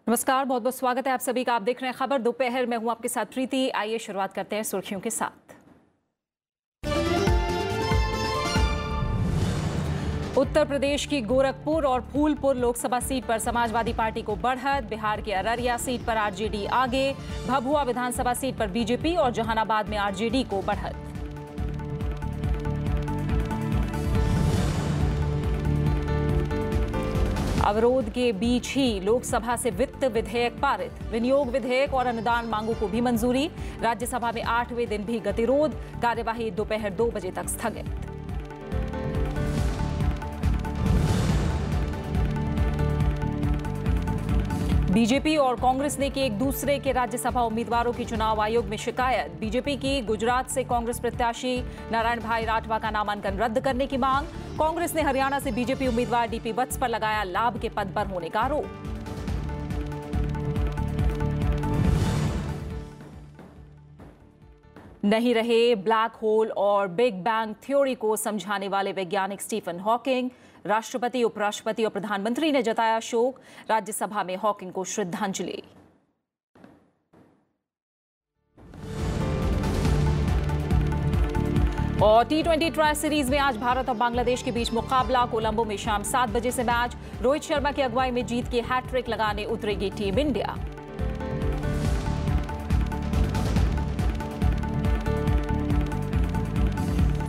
नमस्कार, बहुत बहुत स्वागत है आप सभी का। आप देख रहे हैं खबर दोपहर में, हूं आपके साथ प्रीति। आइए शुरुआत करते हैं सुर्खियों के साथ। उत्तर प्रदेश की गोरखपुर और फूलपुर लोकसभा सीट पर समाजवादी पार्टी को बढ़त। बिहार की अररिया सीट पर आरजेडी आगे। भभुआ विधानसभा सीट पर बीजेपी और जहानाबाद में आरजेडी को बढ़त। अवरोध के बीच ही लोकसभा से वित्त विधेयक पारित। विनियोग विधेयक और अनुदान मांगों को भी मंजूरी। राज्यसभा में 8वें दिन भी गतिरोध। कार्यवाही दोपहर 2 बजे तक स्थगित। बीजेपी और कांग्रेस ने की एक दूसरे के राज्यसभा उम्मीदवारों की चुनाव आयोग में शिकायत। बीजेपी की गुजरात से कांग्रेस प्रत्याशी नारायण भाई राठवा का नामांकन रद्द करने की मांग। कांग्रेस ने हरियाणा से बीजेपी उम्मीदवार डीपी वत्स पर लगाया लाभ के पद पर होने का आरोप। नहीं रहे ब्लैक होल और बिग बैंग थ्योरी को समझाने वाले वैज्ञानिक स्टीफन हॉकिंग। राष्ट्रपति, उपराष्ट्रपति और प्रधानमंत्री ने जताया शोक। राज्यसभा में हॉकिंग को श्रद्धांजलि। और टी20 ट्राई सीरीज में आज भारत और बांग्लादेश के बीच मुकाबला। कोलंबो में शाम 7 बजे से मैच। रोहित शर्मा की अगुवाई में जीत के हैट्रिक लगाने उतरेगी टीम इंडिया।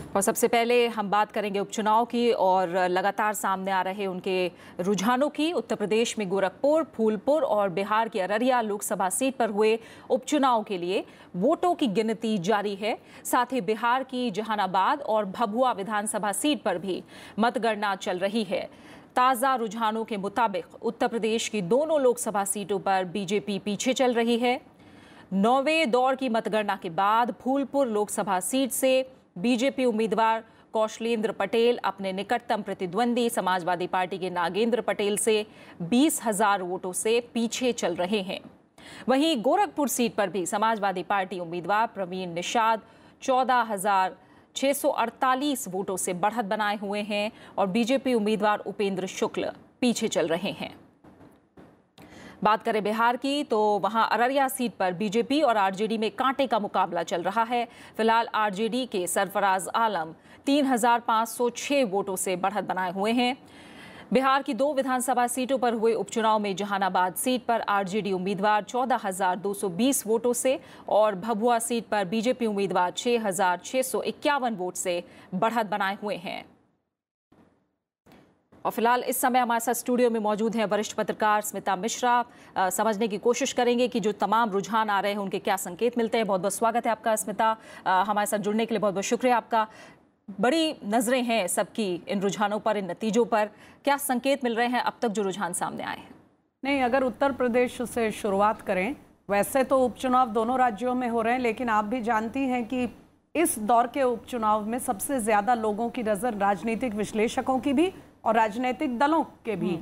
और सबसे पहले हम बात करेंगे उपचुनाव की और लगातार सामने आ रहे उनके रुझानों की। उत्तर प्रदेश में गोरखपुर, फूलपुर और बिहार की अररिया लोकसभा सीट पर हुए उपचुनाव के लिए वोटों की गिनती जारी है। साथ ही बिहार की जहानाबाद और भभुआ विधानसभा सीट पर भी मतगणना चल रही है। ताज़ा रुझानों के मुताबिक उत्तर प्रदेश की दोनों लोकसभा सीटों पर बीजेपी पीछे चल रही है। 9वें दौर की मतगणना के बाद फूलपुर लोकसभा सीट से बीजेपी उम्मीदवार कौशलेंद्र पटेल अपने निकटतम प्रतिद्वंदी समाजवादी पार्टी के नागेंद्र पटेल से 20,000 वोटों से पीछे चल रहे हैं। वहीं गोरखपुर सीट पर भी समाजवादी पार्टी उम्मीदवार प्रवीण निषाद 14,648 वोटों से बढ़त बनाए हुए हैं और बीजेपी उम्मीदवार उपेंद्र शुक्ल पीछे चल रहे हैं। बात करें बिहार की तो वहां अररिया सीट पर बीजेपी और आरजेडी में कांटे का मुकाबला चल रहा है। फिलहाल आरजेडी के सरफराज आलम 3,506 वोटों से बढ़त बनाए हुए हैं। बिहार की 2 विधानसभा सीटों पर हुए उपचुनाव में जहानाबाद सीट पर आरजेडी उम्मीदवार 14,220 वोटों से और भभुआ सीट पर बीजेपी उम्मीदवार 6,651 वोट से बढ़त बनाए हुए हैं। और फिलहाल इस समय हमारे साथ स्टूडियो में मौजूद हैं वरिष्ठ पत्रकार स्मिता मिश्रा। समझने की कोशिश करेंगे कि जो तमाम रुझान आ रहे हैं उनके क्या संकेत मिलते हैं। बहुत बहुत स्वागत है आपका स्मिता। हमारे साथ जुड़ने के लिए बहुत बहुत शुक्रिया आपका। बड़ी नजरें हैं सबकी इन रुझानों पर, इन नतीजों पर। क्या संकेत मिल रहे हैं अब तक जो रुझान सामने आए हैं? नहीं, अगर उत्तर प्रदेश से शुरुआत करें, वैसे तो उपचुनाव दोनों राज्यों में हो रहे हैं, लेकिन आप भी जानती हैं कि इस दौर के उपचुनाव में सबसे ज्यादा लोगों की नजर, राजनीतिक विश्लेषकों की भी और राजनीतिक दलों के भी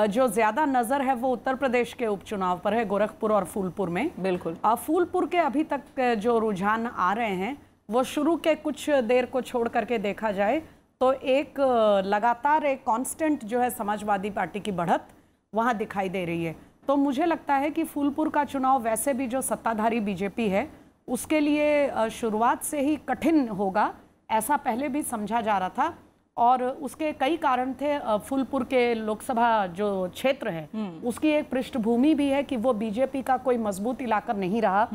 जो ज्यादा नजर है वो उत्तर प्रदेश के उपचुनाव पर है, गोरखपुर और फूलपुर में। बिल्कुल। फूलपुर के अभी तक जो रुझान आ रहे हैं वो शुरू के कुछ देर को छोड़ करके देखा जाए तो एक लगातार एक कांस्टेंट जो है समाजवादी पार्टी की बढ़त वहां दिखाई दे रही है। तो मुझे लगता है कि फूलपुर का चुनाव वैसे भी जो सत्ताधारी बीजेपी है उसके लिए शुरुआत से ही कठिन होगा, ऐसा पहले भी समझा जा रहा था और उसके कई कारण थे। फूलपुर के लोकसभा जो क्षेत्र है उसकी एक पृष्ठभूमि भी है कि वो बीजेपी का कोई मजबूत इलाका नहीं रहा।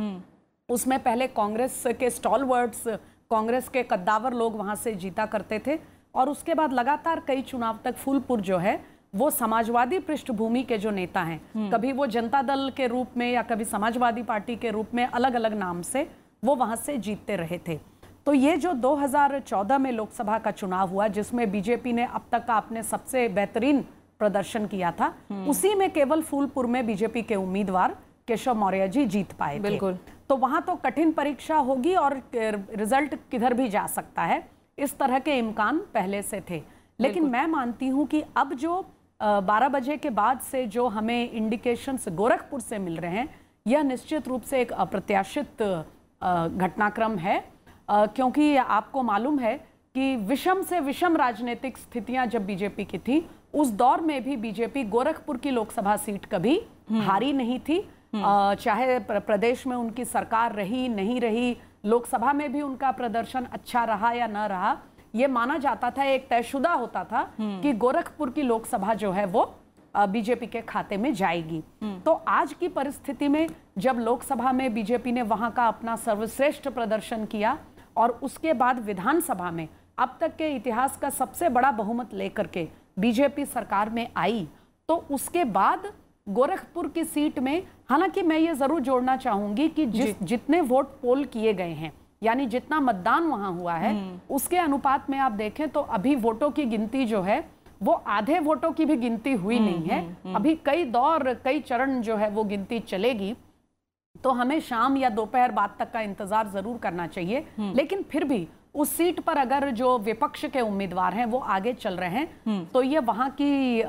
उसमें पहले कांग्रेस के स्टॉलवर्ड्स, कांग्रेस के कद्दावर लोग वहां से जीता करते थे और उसके बाद लगातार कई चुनाव तक फूलपुर जो है वो समाजवादी पृष्ठभूमि के जो नेता हैं, कभी वो जनता दल के रूप में या कभी समाजवादी पार्टी के रूप में अलग अलग नाम से वो वहां से जीतते रहे थे। तो ये जो 2014 में लोकसभा का चुनाव हुआ जिसमें बीजेपी ने अब तक का अपने सबसे बेहतरीन प्रदर्शन किया था, उसी में केवल फूलपुर में बीजेपी के उम्मीदवार केशव मौर्य जी जीत पाए थे। बिल्कुल। तो वहां तो कठिन परीक्षा होगी और रिजल्ट किधर भी जा सकता है, इस तरह के इम्कान पहले से थे। लेकिन मैं मानती हूं कि अब जो 12 बजे के बाद से जो हमें इंडिकेशंस गोरखपुर से मिल रहे हैं, यह निश्चित रूप से एक अप्रत्याशित घटनाक्रम है, क्योंकि आपको मालूम है कि विषम से विषम राजनीतिक स्थितियां जब बीजेपी की थी, उस दौर में भी बीजेपी गोरखपुर की लोकसभा सीट कभी हारी नहीं थी। चाहे प्रदेश में उनकी सरकार रही नहीं रही, लोकसभा में भी उनका प्रदर्शन अच्छा रहा या न रहा, ये माना जाता था, एक तयशुदा होता था कि गोरखपुर की लोकसभा जो है वो बीजेपी के खाते में जाएगी। तो आज की परिस्थिति में जब लोकसभा में बीजेपी ने वहां का अपना सर्वश्रेष्ठ प्रदर्शन किया और उसके बाद विधानसभा में अब तक के इतिहास का सबसे बड़ा बहुमत लेकर के बीजेपी सरकार में आई, तो उसके बाद गोरखपुर की सीट में, हालांकि मैं ये जरूर जोड़ना चाहूंगी कि जितने वोट पोल किए गए हैं, यानी जितना मतदान वहां हुआ है, उसके अनुपात में आप देखें तो अभी वोटों की गिनती जो है वो आधे वोटों की भी गिनती हुई नहीं है। अभी कई दौर, कई चरण जो है वो गिनती चलेगी, तो हमें शाम या दोपहर बाद तक का इंतजार जरूर करना चाहिए। लेकिन फिर भी उस सीट पर अगर जो विपक्ष के उम्मीदवार हैं वो आगे चल रहे हैं, तो ये वहां की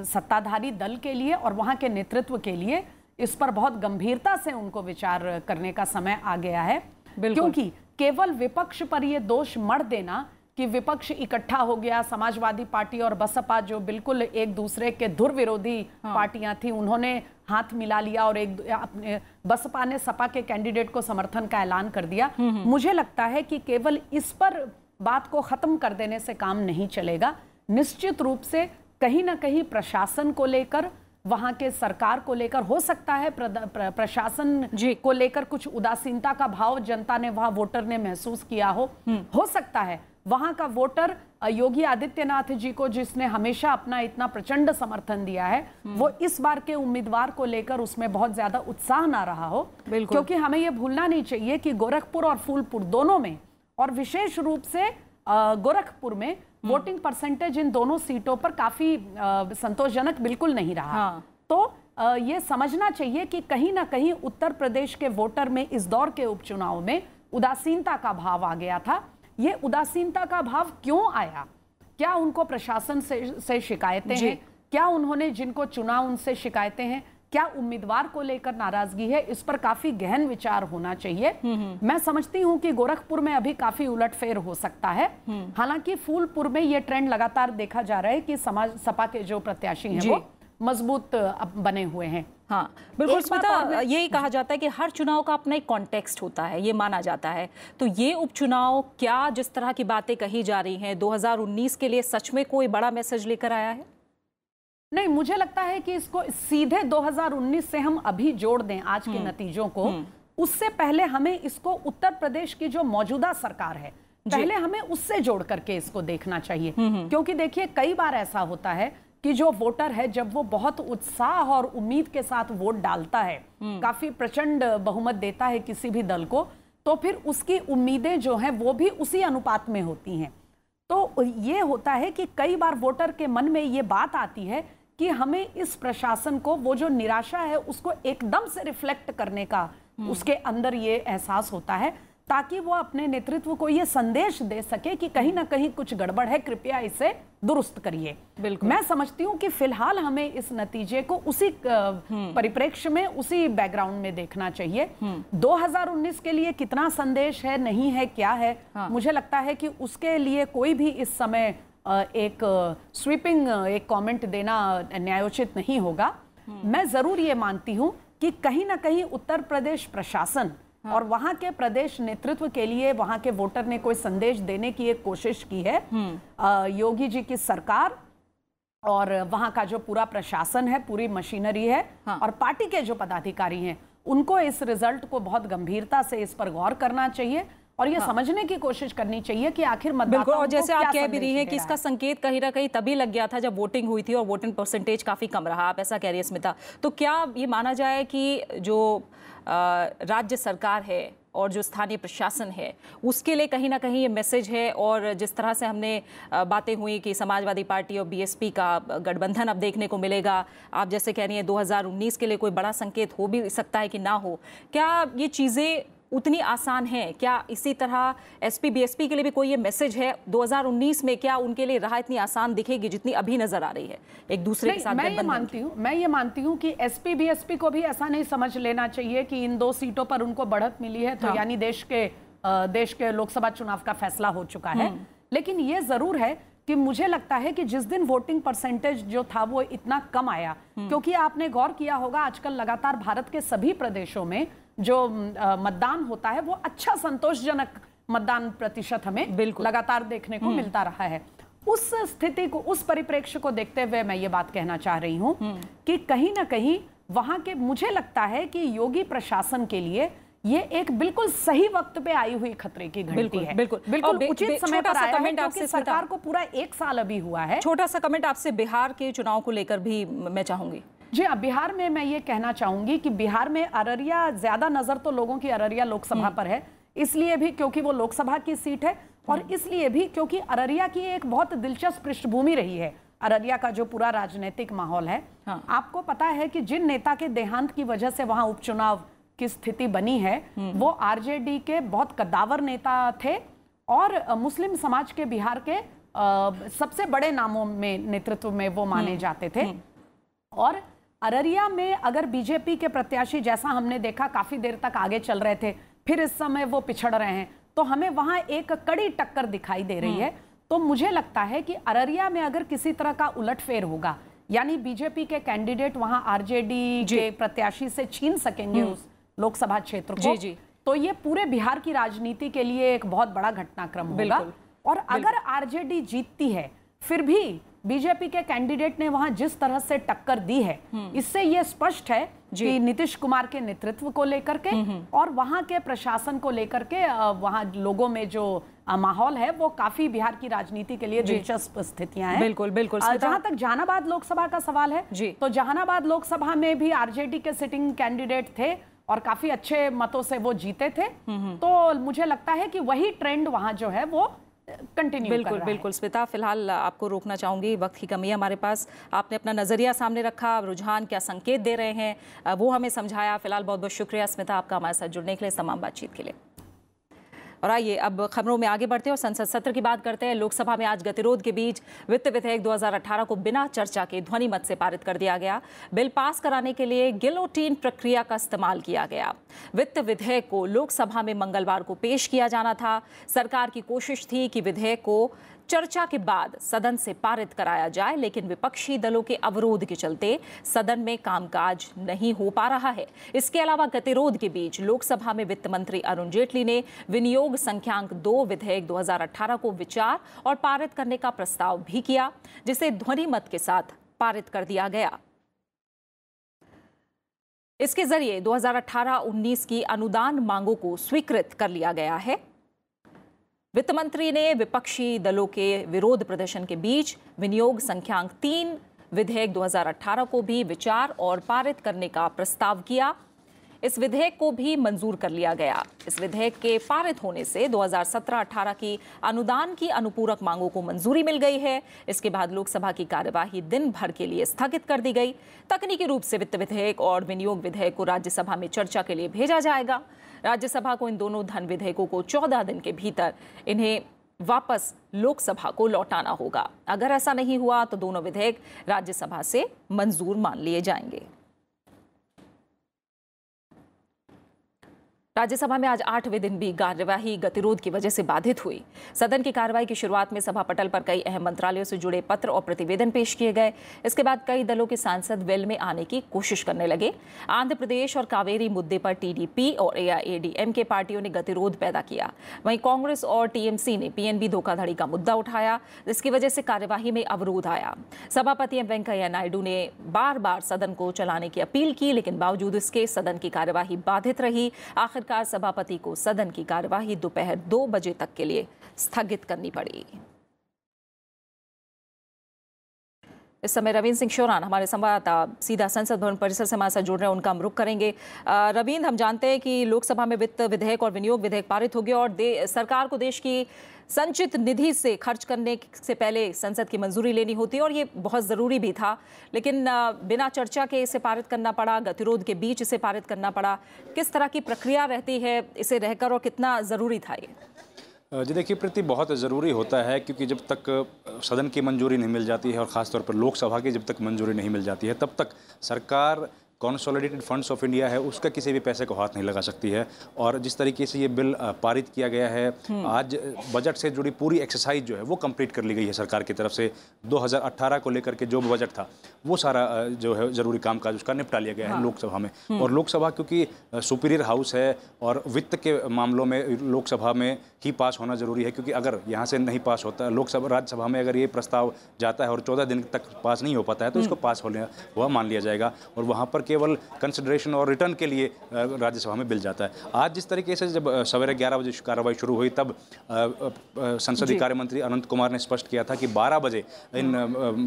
सत्ताधारी दल के लिए और वहां के नेतृत्व के लिए इस पर बहुत गंभीरता से उनको विचार करने का समय आ गया है। क्योंकि केवल विपक्ष पर ये दोष मढ़ देना कि विपक्ष इकट्ठा हो गया, समाजवादी पार्टी और बसपा जो बिल्कुल एक दूसरे के धुर विरोधी पार्टियां थी, उन्होंने हाथ मिला लिया और अपने बसपा ने सपा के कैंडिडेट को समर्थन का ऐलान कर दिया। मुझे लगता है कि केवल इस पर बात को खत्म कर देने से काम नहीं चलेगा। निश्चित रूप से कहीं ना कहीं प्रशासन को लेकर, वहां के सरकार को लेकर हो सकता है प्रशासन को लेकर कुछ उदासीनता का भाव जनता ने, वहां वोटर ने महसूस किया हो सकता है वहां का वोटर योगी आदित्यनाथ जी को, जिसने हमेशा अपना इतना प्रचंड समर्थन दिया है, वो इस बार के उम्मीदवार को लेकर उसमें बहुत ज्यादा उत्साह ना रहा हो। क्योंकि हमें यह भूलना नहीं चाहिए कि गोरखपुर और फूलपुर दोनों में, और विशेष रूप से गोरखपुर में वोटिंग परसेंटेज इन दोनों सीटों पर काफी संतोषजनक बिल्कुल नहीं रहा। तो ये समझना चाहिए कि कहीं ना कहीं उत्तर प्रदेश के वोटर में इस दौर के उपचुनाव में उदासीनता का भाव आ गया था। ये उदासीनता का भाव क्यों आया? क्या उनको प्रशासन से शिकायतें हैं? क्या उन्होंने जिनको चुना उनसे शिकायतें हैं? क्या उम्मीदवार को लेकर नाराजगी है? इस पर काफी गहन विचार होना चाहिए। मैं समझती हूं कि गोरखपुर में अभी काफी उलटफेर हो सकता है। हालांकि फूलपुर में ये ट्रेंड लगातार देखा जा रहा है कि सपा के जो प्रत्याशी हैं वो मजबूत बने हुए हैं। हाँ बिल्कुल स्मिता, यही कहा जाता है कि हर चुनाव का अपना एक कॉन्टेक्स्ट होता है, ये माना जाता है। तो ये उपचुनाव, क्या जिस तरह की बातें कही जा रही हैं 2019 के लिए सच में कोई बड़ा मैसेज लेकर आया है? नहीं, मुझे लगता है कि इसको सीधे 2019 से हम अभी जोड़ दें आज के नतीजों को, उससे पहले हमें इसको उत्तर प्रदेश की जो मौजूदा सरकार है, पहले हमें उससे जोड़ करके इसको देखना चाहिए। क्योंकि देखिए, कई बार ऐसा होता है कि जो वोटर है, जब वो बहुत उत्साह और उम्मीद के साथ वोट डालता है, काफी प्रचंड बहुमत देता है किसी भी दल को, तो फिर उसकी उम्मीदें जो हैं वो भी उसी अनुपात में होती हैं। तो ये होता है कि कई बार वोटर के मन में ये बात आती है कि हमें इस प्रशासन को, वो जो निराशा है उसको एकदम से रिफ्लेक्ट करने का उसके अंदर ये एहसास होता है, ताकि वो अपने नेतृत्व को ये संदेश दे सके कि कहीं ना कहीं कुछ गड़बड़ है, कृपया इसे दुरुस्त करिए। बिल्कुल, मैं समझती हूँ कि फिलहाल हमें इस नतीजे को उसी परिप्रेक्ष्य में, उसी बैकग्राउंड में देखना चाहिए। 2019 के लिए कितना संदेश है, नहीं है, क्या है, मुझे लगता है कि उसके लिए कोई भी इस समय एक स्वीपिंग एक कमेंट देना न्यायोचित नहीं होगा। मैं जरूर ये मानती हूँ कि कहीं ना कहीं उत्तर प्रदेश प्रशासन और वहां के प्रदेश नेतृत्व के लिए वहां के वोटर ने कोई संदेश देने की एक कोशिश की है। योगी जी की सरकार और वहां का जो पूरा प्रशासन है, पूरी मशीनरी है, और पार्टी के जो पदाधिकारी हैं, उनको इस रिजल्ट को बहुत गंभीरता से इस पर गौर करना चाहिए और ये समझने की कोशिश करनी चाहिए कि आखिर मतदाताओं और जैसे को आप कह भी रही हैं कि इसका संकेत कहीं ना कहीं तभी लग गया था जब वोटिंग हुई थी और वोटिंग परसेंटेज काफी कम रहा, आप ऐसा कह रही है स्मिता। तो क्या ये माना जाए कि जो राज्य सरकार है और जो स्थानीय प्रशासन है उसके लिए कहीं ना कहीं ये मैसेज है, और जिस तरह से हमने बातें हुई कि समाजवादी पार्टी और बीएसपी का गठबंधन अब देखने को मिलेगा, आप जैसे कह रही हैं 2019 के लिए कोई बड़ा संकेत हो भी सकता है कि ना हो, क्या ये चीज़ें उतनी आसान है? क्या इसी तरह एसपी बीएसपी के लिए भी कोई ये मैसेज है 2019 में? क्या उनके लिए राह इतनी आसान दिखेगी जितनी अभी नजर आ रही है एक दूसरे के साथ? मैं ये मानती हूँ कि एसपी बीएसपी को भी ऐसा नहीं समझ लेना चाहिए कि इन 2 सीटों पर उनको बढ़त मिली है तो यानी देश के लोकसभा चुनाव का फैसला हो चुका है। लेकिन ये जरूर है कि मुझे लगता है कि जिस दिन वोटिंग परसेंटेज जो था वो इतना कम आया, क्योंकि आपने गौर किया होगा आजकल लगातार भारत के सभी प्रदेशों में जो मतदान होता है वो अच्छा संतोषजनक मतदान प्रतिशत हमें लगातार देखने को मिलता रहा है। उस स्थिति को, उस परिप्रेक्ष्य को देखते हुए मैं ये बात कहना चाह रही हूं कि कहीं ना कहीं वहां के, मुझे लगता है कि योगी प्रशासन के लिए ये एक बिल्कुल सही वक्त पे आई हुई खतरे की घंटी है। बिल्कुल उचित समय पर आया है, क्योंकि सरकार को पूरा 1 साल अभी हुआ है। छोटा सा कमेंट आपसे बिहार के चुनाव को लेकर भी मैं चाहूंगी। जी हाँ, बिहार में मैं ये कहना चाहूंगी कि बिहार में अररिया, ज्यादा नजर तो लोगों की अररिया लोकसभा पर है, इसलिए भी क्योंकि वो लोकसभा की सीट है और इसलिए भी क्योंकि अररिया की एक बहुत दिलचस्प पृष्ठभूमि रही है। अररिया का जो पूरा राजनीतिक माहौल है, आपको पता है कि जिन नेता के देहांत की वजह से वहां उपचुनाव की स्थिति बनी है वो आरजेडी के बहुत कद्दावर नेता थे और मुस्लिम समाज के बिहार के सबसे बड़े नामों में, नेतृत्व में वो माने जाते थे। और अररिया में अगर बीजेपी के प्रत्याशी, जैसा हमने देखा, काफी देर तक आगे चल रहे थे, फिर इस समय वो पिछड़ रहे हैं, तो हमें वहां एक कड़ी टक्कर दिखाई दे रही है। तो मुझे लगता है कि अररिया में अगर किसी तरह का उलटफेर होगा, यानी बीजेपी के कैंडिडेट वहां आरजेडी के प्रत्याशी से छीन सकेंगे उस लोकसभा क्षेत्र को, तो ये पूरे बिहार की राजनीति के लिए एक बहुत बड़ा घटनाक्रम होगा। और अगर आरजेडी जीतती है, फिर भी बीजेपी के कैंडिडेट ने वहां जिस तरह से टक्कर दी है, इससे यह स्पष्ट है कि नीतीश कुमार के नेतृत्व को लेकर के और वहां के प्रशासन को लेकर के वहां लोगों में जो माहौल है वो काफी बिहार की राजनीति के लिए दिलचस्प स्थितियां हैं। बिल्कुल। जहां तक जहानाबाद लोकसभा का सवाल है, तो जहानाबाद लोकसभा में भी आरजेडी के सिटिंग कैंडिडेट थे और काफी अच्छे मतों से वो जीते थे। तो मुझे लगता है कि वही ट्रेंड वहां जो है वो कंटिन्यू कर रहा है। बिल्कुल स्मिता, फिलहाल आपको रोकना चाहूंगी, वक्त की कमी है हमारे पास। आपने अपना नजरिया सामने रखा, रुझान क्या संकेत दे रहे हैं वो हमें समझाया। फिलहाल बहुत बहुत शुक्रिया स्मिता आपका हमारे साथ जुड़ने के लिए, तमाम बातचीत के लिए। और आइए अब खबरों में आगे बढ़ते हैं और संसद सत्र की बात करते हैं। लोकसभा में आज गतिरोध के बीच वित्त विधेयक 2018 को बिना चर्चा के ध्वनि मत से पारित कर दिया गया। बिल पास कराने के लिए गिलोटीन प्रक्रिया का इस्तेमाल किया गया। वित्त विधेयक को लोकसभा में मंगलवार को पेश किया जाना था। सरकार की कोशिश थी कि विधेयक को चर्चा के बाद सदन से पारित कराया जाए, लेकिन विपक्षी दलों के अवरोध के चलते सदन में कामकाज नहीं हो पा रहा है। इसके अलावा गतिरोध के बीच लोकसभा में वित्त मंत्री अरुण जेटली ने विनियोग संख्यांक 2 विधेयक 2018 को विचार और पारित करने का प्रस्ताव भी किया, जिसे ध्वनि मत के साथ पारित कर दिया गया। इसके जरिए 2018-19 की अनुदान मांगों को स्वीकृत कर लिया गया है। वित्त मंत्री ने विपक्षी दलों के विरोध प्रदर्शन के बीच विनियोग संख्यांक 3 विधेयक 2018 को भी विचार और पारित करने का प्रस्ताव किया। इस विधेयक को भी मंजूर कर लिया गया। इस विधेयक के पारित होने से 2017-18 की अनुदान की अनुपूरक मांगों को मंजूरी मिल गई है। इसके बाद लोकसभा की कार्यवाही दिन भर के लिए स्थगित कर दी गई। तकनीकी रूप से वित्त विधेयक और विनियोग विधेयक को राज्यसभा में चर्चा के लिए भेजा जाएगा। राज्यसभा को इन दोनों धन विधेयकों को 14 दिन के भीतर इन्हें वापस लोकसभा को लौटाना होगा। अगर ऐसा नहीं हुआ तो दोनों विधेयक राज्यसभा से मंजूर मान लिए जाएंगे। राज्यसभा में आज 8वें दिन भी कार्यवाही गतिरोध की वजह से बाधित हुई। सदन की कार्रवाई की शुरुआत में सभा पटल पर कई अहम मंत्रालयों से जुड़े पत्र और प्रतिवेदन पेश किए गए। इसके बाद कई दलों के सांसद वेल में आने की कोशिश करने लगे। आंध्र प्रदेश और कावेरी मुद्दे पर टीडीपी और एआईएडीएमके पार्टियों ने गतिरोध पैदा किया। वहीं कांग्रेस और टीएमसी ने पीएनबी धोखाधड़ी का मुद्दा उठाया, जिसकी वजह से कार्यवाही में अवरोध आया। सभापति एम वेंकैया नायडू ने बार बार सदन को चलाने की अपील की, लेकिन बावजूद इसके सदन की कार्यवाही बाधित रही। आखिरकार सभापति को सदन की कार्यवाही दोपहर 2 बजे तक के लिए स्थगित करनी पड़ी। इस समय रविंद्र सिंह शोरान हमारे संवाददाता सीधा संसद भवन परिसर से हमारे साथ जुड़ रहे हैं, उनका हम रुख करेंगे। रविंद्र, हम जानते हैं कि लोकसभा में वित्त विधेयक और विनियोग विधेयक पारित हो गया और सरकार को देश की संचित निधि से खर्च करने से पहले संसद की मंजूरी लेनी होती है और ये बहुत ज़रूरी भी था, लेकिन बिना चर्चा के इसे पारित करना पड़ा, गतिरोध के बीच इसे पारित करना पड़ा। किस तरह की प्रक्रिया रहती है इसे रहकर और कितना ज़रूरी था ये? जी देखिए प्रीति, बहुत ज़रूरी होता है क्योंकि जब तक सदन की मंजूरी नहीं मिल जाती है और ख़ासतौर पर लोकसभा की जब तक मंजूरी नहीं मिल जाती है तब तक सरकार कंसोलिडेटेड फंड्स ऑफ इंडिया है उसका किसी भी पैसे को हाथ नहीं लगा सकती है। और जिस तरीके से ये बिल पारित किया गया है, आज बजट से जुड़ी पूरी एक्सरसाइज जो है वो कंप्लीट कर ली गई है सरकार की तरफ से। 2018 को लेकर के जो बजट था वो सारा जो है जरूरी कामकाज उसका निपटा लिया गया है लोकसभा में। और लोकसभा क्योंकि सुपीरियर हाउस है और वित्त के मामलों में लोकसभा में ही पास होना जरूरी है, क्योंकि अगर यहाँ से नहीं पास होता, लोकसभा राज्यसभा में अगर ये प्रस्ताव जाता है और 14 दिन तक पास नहीं हो पाता है तो इसको पास होने हुआ मान लिया जाएगा और वहाँ पर केवल कंसिडरेशन और रिटर्न के लिए राज्यसभा में बिल जाता है। आज जिस तरीके से जब सवेरे 11 बजे कार्रवाई शुरू हुई तब संसदीय कार्य मंत्री अनंत कुमार ने स्पष्ट किया था कि 12 बजे इन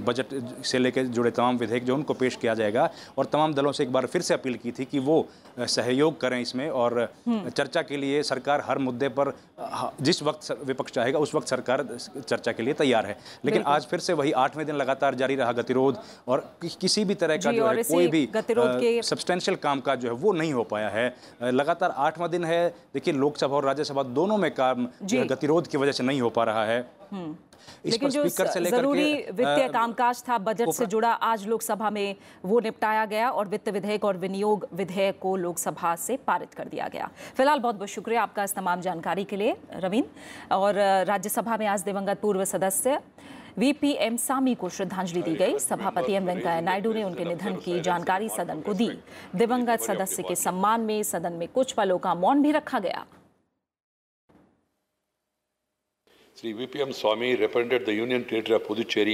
बजट से लेकर जुड़े तमाम विधेयक जो उनको पेश किया जाएगा, और तमाम दलों से एक बार फिर से अपील की थी कि वो सहयोग करें इसमें और चर्चा के लिए सरकार हर मुद्दे पर जिस वक्त विपक्ष चाहेगा उस वक्त सरकार चर्चा के लिए तैयार है। लेकिन आज फिर से वही 8वें दिन लगातार जारी रहा गतिरोध और किसी भी तरह का जो है कोई भी सब्सटेंशियल काम का जो है वो नहीं हो पाया है। लगातार 8वां दिन है। देखिए लोकसभा और राज्यसभा दोनों में काम गतिरोध की वजह से नहीं हो पा रहा है। लेकिन जो जरूरी वित्तीय कामकाज था बजट से जुड़ा, आज लोकसभा में वो निपटाया गया और वित्त विधेयक और विनियोग विधेयक को लोकसभा से पारित कर दिया गया। फिलहाल बहुत बहुत शुक्रिया आपका इस तमाम जानकारी के लिए रवीन। और राज्यसभा में आज दिवंगत पूर्व सदस्य वीपी एमसामी को श्रद्धांजलि दी गई। सभापति एम वेंकैया नायडू ने उनके निधन की जानकारी सदन को दी। दिवंगत सदस्य के सम्मान में सदन में कुछ पलों का मौन भी रखा गया। Sri VPM Swamy represented the Union Territory of Puducherry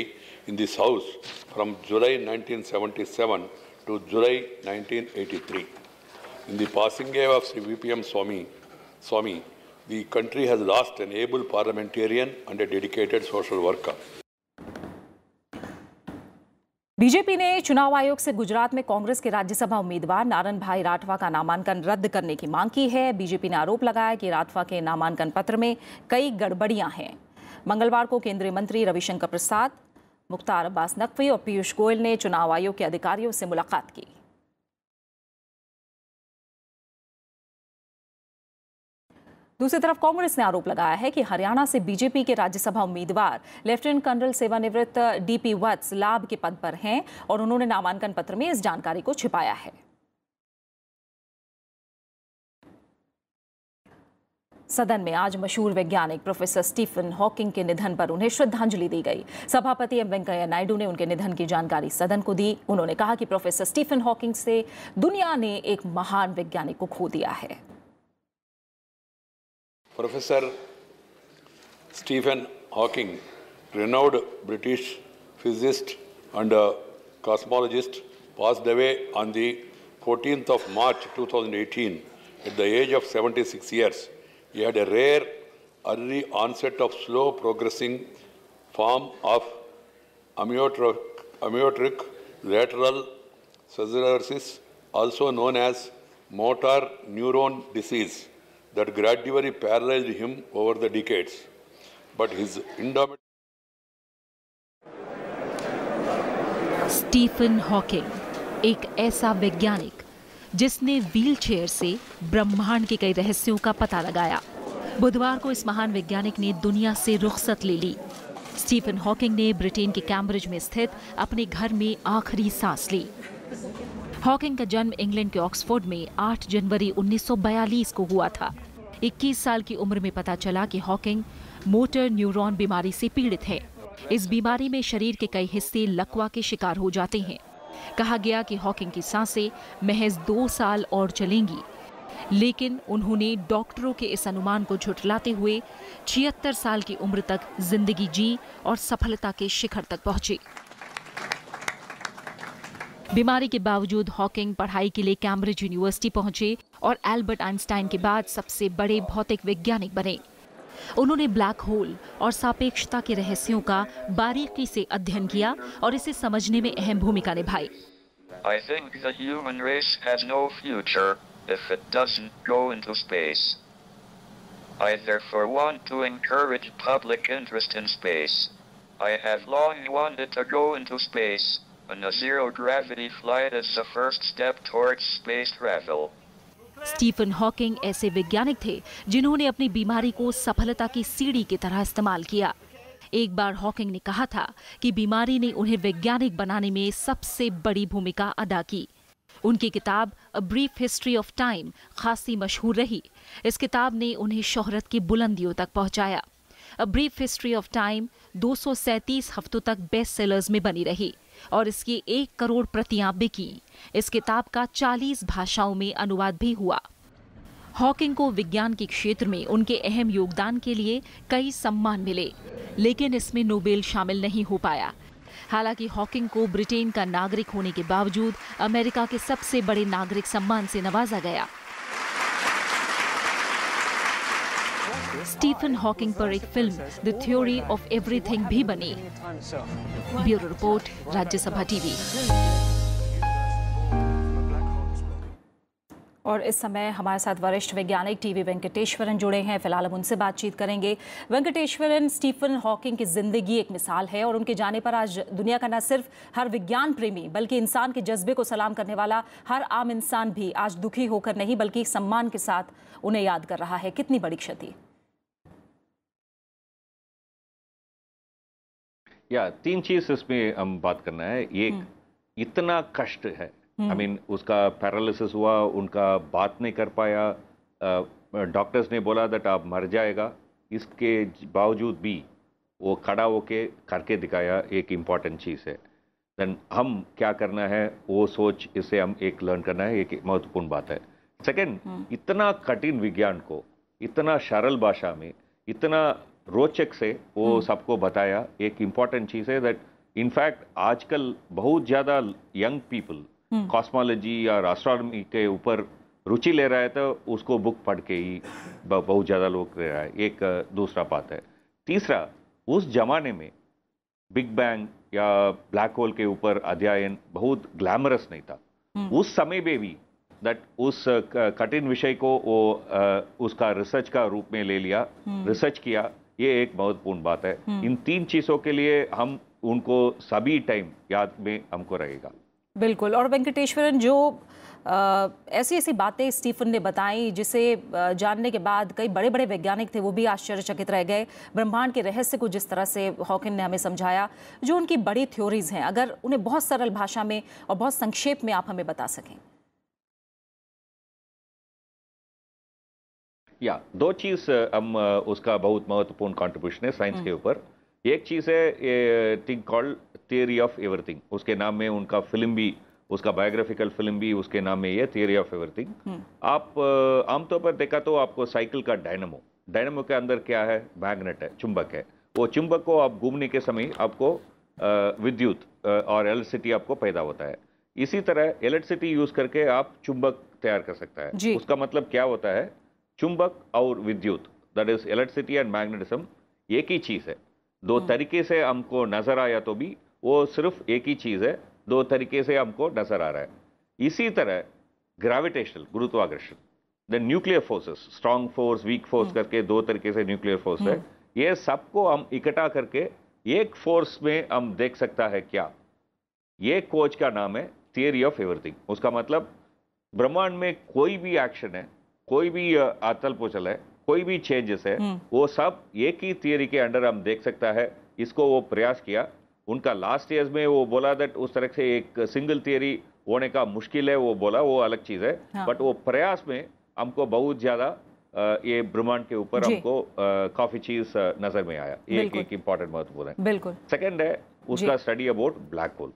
in this House from July 1977 to July 1983. In the passing away of Sri VPM Swamy, the country has lost an able parliamentarian and a dedicated social worker. BJP ने चुनाव आयोग से गुजरात में कांग्रेस के राज्यसभा उम्मीदवार नारण भाई राठवा का नामांकन रद्द करने की मांग की है। बीजेपी ने आरोप लगाया कि राठवा के नामांकन पत्र में कई गड़बड़ियां हैं। मंगलवार को केंद्रीय मंत्री रविशंकर प्रसाद, मुख्तार अब्बास नकवी और पीयूष गोयल ने चुनाव आयोग के अधिकारियों से मुलाकात की। दूसरी तरफ कांग्रेस ने आरोप लगाया है कि हरियाणा से बीजेपी के राज्यसभा उम्मीदवार लेफ्टिनेंट कर्नल सेवानिवृत्त डीपी वत्स लाभ के पद पर हैं और उन्होंने नामांकन पत्र में इस जानकारी को छिपाया है। सदन में आज मशहूर वैज्ञानिक प्रोफेसर स्टीफन हॉकिंग के निधन पर उन्हें श्रद्धांजलि दी गई। सभापति एम वेंकैया नायडू ने उनके निधन की जानकारी सदन को दी। उन्होंने कहा कि प्रोफेसर स्टीफन हॉकिंग से दुनिया ने एक महान वैज्ञानिक को खो दिया है। Professor Stephen Hawking, renowned British physicist and cosmologist, passed away on the 14th of March 2018 at the age of 76 years. He had a rare early onset of slow progressing form of amyotrophic lateral sclerosis, also known as motor neuron disease, that gradually paralyzed him over the decades. But his indomitable Stephen Hawking एक ऐसा वैज्ञानिक जिसने wheelchair से ब्रह्मांड के कई रहस्यों का पता लगाया। बुधवार को इस महान वैज्ञानिक ने दुनिया से रुखसत ले ली। स्टीफन हॉकिंग ने ब्रिटेन के कैम्ब्रिज में स्थित अपने घर में आखिरी सांस ली। हॉकिंग का जन्म इंग्लैंड के ऑक्सफोर्ड में 8 जनवरी 1942 को हुआ था। 21 साल की उम्र में पता चला कि हॉकिंग मोटर न्यूरॉन बीमारी से पीड़ित है। इस बीमारी में शरीर के कई हिस्से लकवा के शिकार हो जाते हैं। कहा गया कि हॉकिंग की सांसें महज 2 साल और चलेंगी, लेकिन उन्होंने डॉक्टरों के इस अनुमान को झुठलाते हुए 76 साल की उम्र तक जिंदगी जी और सफलता के शिखर तक पहुंचे। बीमारी के बावजूद हॉकिंग पढ़ाई के लिए कैम्ब्रिज यूनिवर्सिटी पहुंचे और एल्बर्ट आइंस्टाइन के बाद सबसे बड़े भौतिक वैज्ञानिक बने। उन्होंने ब्लैक होल और सापेक्षता के रहस्यों का बारीकी से अध्ययन किया और इसे समझने में अहम भूमिका निभाई। I think the human race has no future if it doesn't go into space. I therefore want to encourage public interest in space. I have long wanted to go into space, and a zero-gravity flight is the first step towards space travel. Stephen Hawking ऐसे वैज्ञानिक थे जिन्होंने अपनी बीमारी को सफलता की सीढ़ी की तरह इस्तेमाल किया। एक बार हॉकिंग ने कहा था कि बीमारी ने उन्हें वैज्ञानिक बनाने में सबसे बड़ी भूमिका अदा की। उनकी किताब a brief history of time खासी मशहूर रही। इस किताब ने उन्हें शोहरत की बुलंदियों तक पहुंचाया। A brief history of time 237 हफ्तों तक बेस्ट सेलर्स में बनी रही और इसकी 1 करोड़ प्रतियां बिकी। इस किताब का 40 भाषाओं में अनुवाद भी हुआ। हॉकिंग को विज्ञान के क्षेत्र में उनके अहम योगदान के लिए कई सम्मान मिले, लेकिन इसमें नोबेल शामिल नहीं हो पाया। हालांकि हॉकिंग को ब्रिटेन का नागरिक होने के बावजूद अमेरिका के सबसे बड़े नागरिक सम्मान से नवाजा गया। स्टीफन हॉकिंग पर एक film the theory of everything भी बनी। Bureau report, Rajya Sabha TV. और इस समय हमारे साथ वरिष्ठ वैज्ञानिक टीवी वेंकटेश्वरन जुड़े हैं। फिलहाल हम उनसे बातचीत करेंगे। वेंकटेश्वरन, स्टीफन हॉकिंग की जिंदगी एक मिसाल है और उनके जाने पर आज दुनिया का न सिर्फ हर विज्ञान प्रेमी बल्कि इंसान के जज्बे को सलाम करने वाला हर आम इंसान भी आज दुखी होकर नहीं बल्कि सम्मान के साथ उन्हें याद कर रहा है। कितनी बड़ी क्षति? या 3 चीज इसमें हम बात करना है। एक, इतना कष्ट है, आई मीन उसका पैरालिसिस हुआ, उनका बात नहीं कर पाया, डॉक्टर्स ने बोला दैट आप मर जाएगा, इसके बावजूद भी वो खड़ा होके करके दिखाया। एक इम्पॉर्टेंट चीज़ है। देन हम क्या करना है वो सोच, इससे हम एक लर्न करना है, एक महत्वपूर्ण बात है। सेकंड, इतना कठिन विज्ञान को इतना सरल भाषा में इतना रोचक से वो सबको बताया। एक इम्पॉर्टेंट चीज़ है दैट इनफैक्ट आजकल बहुत ज़्यादा यंग पीपल कॉस्मोलॉजी या एस्ट्रोनॉमी के ऊपर रुचि ले रहा है, तो उसको बुक पढ़ के ही बहुत ज़्यादा लोग ले रहा है। एक दूसरा बात है। तीसरा, उस जमाने में बिग बैंग या ब्लैक होल के ऊपर अध्ययन बहुत ग्लैमरस नहीं था। उस समय में भी दैट उस कठिन विषय को वो उसका रिसर्च का रूप में ले लिया, रिसर्च किया। ये एक महत्वपूर्ण बात है। इन 3 चीज़ों के लिए हम उनको सभी टाइम याद में हमको रहेगा। बिल्कुल। और वेंकटेश्वरन, जो ऐसी ऐसी बातें स्टीफन ने बताई जिसे जानने के बाद कई बड़े बड़े वैज्ञानिक थे वो भी आश्चर्यचकित रह गए। ब्रह्मांड के रहस्य को जिस तरह से हॉकिंग ने हमें समझाया, जो उनकी बड़ी थ्योरीज हैं, अगर उन्हें बहुत सरल भाषा में और बहुत संक्षेप में आप हमें बता सकें। या 2 चीज़ हम उसका बहुत महत्वपूर्ण कंट्रीब्यूशन है साइंस के ऊपर। एक चीज़ है thing called theory of everything. उसके नाम में उनका फिल्म भी, उसका बायोग्राफिकल फिल्म भी उसके नाम में ये थियरी ऑफ एवरीथिंग। आप आमतौर पर देखा तो आपको साइकिल का डायनामो के अंदर क्या है? मैग्नेट है, चुंबक है। वो चुंबक को आप घूमने के समय आपको विद्युत और इलेक्ट्रिसिटी आपको पैदा होता है। इसी तरह इलेक्ट्रिसिटी यूज करके आप चुंबक तैयार कर सकता है। उसका मतलब क्या होता है? चुंबक और विद्युत, that is electricity and magnetism, एक ही चीज़ है। 2 तरीके से हमको नजर आया तो भी वो सिर्फ एक ही चीज़ है, 2 तरीके से हमको नजर आ रहा है। इसी तरह ग्रेविटेशनल, गुरुत्वाकर्षण, the nuclear forces, strong force, weak force करके 2 तरीके से न्यूक्लियर फोर्स है। ये सबको हम इकट्ठा करके एक फोर्स में हम देख सकता है क्या? ये खोज का नाम है थियरी ऑफ एवरीथिंग। उसका मतलब ब्रह्मांड में कोई भी एक्शन है, कोई भी आतल पोचल है, कोई भी चेंजेस है, वो सब एक ही थियरी के अंडर हम देख सकता है। इसको वो प्रयास किया। उनका लास्ट ईयर्स में वो बोला दैट उस तरह से एक सिंगल थियरी होने का मुश्किल है, वो बोला, वो अलग चीज़ है। बट वो प्रयास में हमको बहुत ज़्यादा ये ब्रह्मांड के ऊपर हमको काफ़ी चीज़ नज़र में आया। एक इंपॉर्टेंट महत्वपूर्ण है। बिल्कुल। सेकेंड है उसका study about black hole.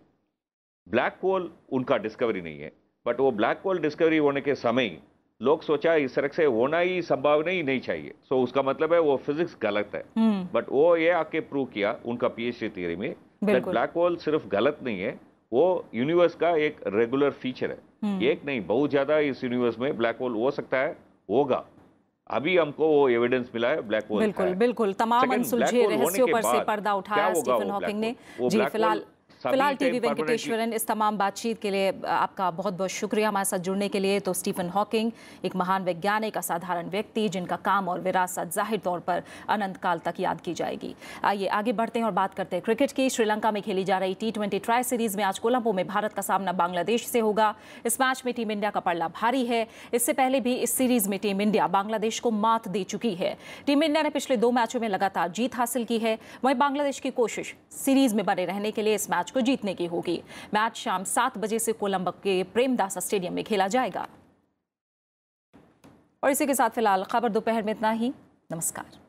Black hole उनका डिस्कवरी नहीं है, बट वो ब्लैक होल डिस्कवरी होने के समय लोग सोचा इस तरह से होना ही संभावना ही नहीं चाहिए। सो उसका मतलब है वो फिजिक्स गलत है। बट वो ये आके प्रूव किया उनका पीएचडी थियरी में दैट ब्लैक होल सिर्फ गलत नहीं है, वो यूनिवर्स का एक रेगुलर फीचर है। एक नहीं, बहुत ज्यादा इस यूनिवर्स में ब्लैक होल हो सकता है, होगा। अभी हमको वो एविडेंस मिला है ब्लैक होल। बिल्कुल बिल्कुल। तमाम अनसुलझे रहस्यों पर से पर्दा उठाया स्टीफन हॉकिंग ने। जी, फिलहाल टीवी वेंकटेश्वरन, इस तमाम बातचीत के लिए आपका बहुत बहुत शुक्रिया हमारे साथ जुड़ने के लिए। तो स्टीफन हॉकिंग एक महान वैज्ञानिक, असाधारण व्यक्ति जिनका काम और विरासत जाहिर तौर पर अनंत काल तक याद की जाएगी। आइए आगे बढ़ते हैं और बात करते हैं क्रिकेट की। श्रीलंका में खेली जा रही T20 ट्राई सीरीज में आज कोलंबो में भारत का सामना बांग्लादेश से होगा। इस मैच में टीम इंडिया का पल्ला भारी है। इससे पहले भी इस सीरीज में टीम इंडिया बांग्लादेश को मात दे चुकी है। टीम इंडिया ने पिछले 2 मैचों में लगातार जीत हासिल की है। वहीं बांग्लादेश की कोशिश सीरीज में बने रहने के लिए इस मैच को जीतने की होगी। मैच शाम 7 बजे से कोलंबो के प्रेमदासा स्टेडियम में खेला जाएगा। और इसी के साथ फिलहाल खबर दोपहर में इतना ही। नमस्कार।